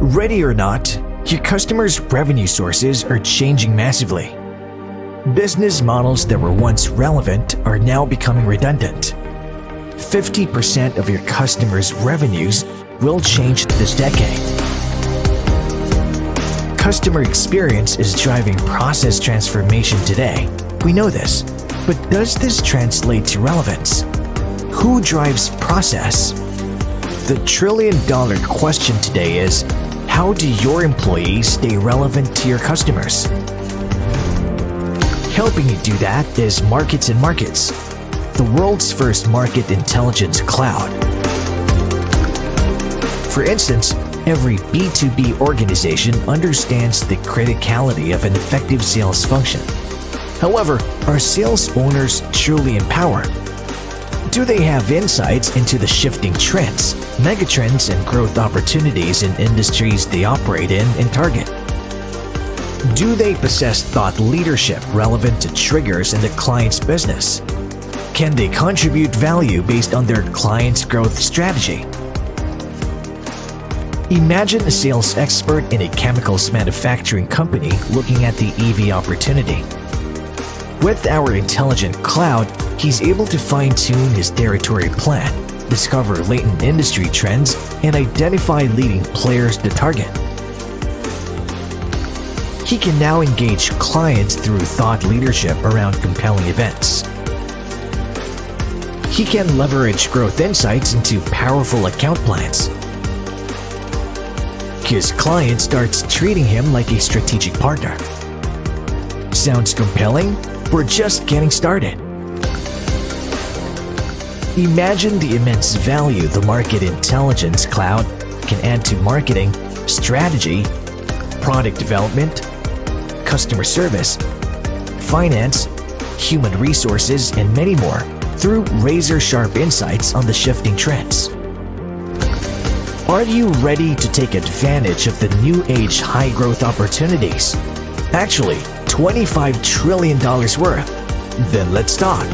Ready or not, your customers' revenue sources are changing massively. Business models that were once relevant are now becoming redundant. 50% of your customers' revenues will change this decade. Customer experience is driving process transformation today. We know this, but does this translate to relevance? Who drives process? The trillion-dollar question today is, how do your employees stay relevant to your customers? Helping you do that is Markets and Markets, the world's first market intelligence cloud. For instance, every B2B organization understands the criticality of an effective sales function. However, are sales owners truly empowered? Do they have insights into the shifting trends, megatrends, and growth opportunities in industries they operate in and target? Do they possess thought leadership relevant to triggers in the client's business? Can they contribute value based on their client's growth strategy? Imagine a sales expert in a chemicals manufacturing company looking at the EV opportunity. With our intelligent cloud, he's able to fine-tune his territory plan, discover latent industry trends, and identify leading players to target. He can now engage clients through thought leadership around compelling events. He can leverage growth insights into powerful account plans. His client starts treating him like a strategic partner. Sounds compelling? We're just getting started. Imagine the immense value the Market Intelligence Cloud can add to marketing, strategy, product development, customer service, finance, human resources, and many more through razor-sharp insights on the shifting trends. Are you ready to take advantage of the new age high-growth opportunities? Actually, $25 trillion worth. Then let's talk.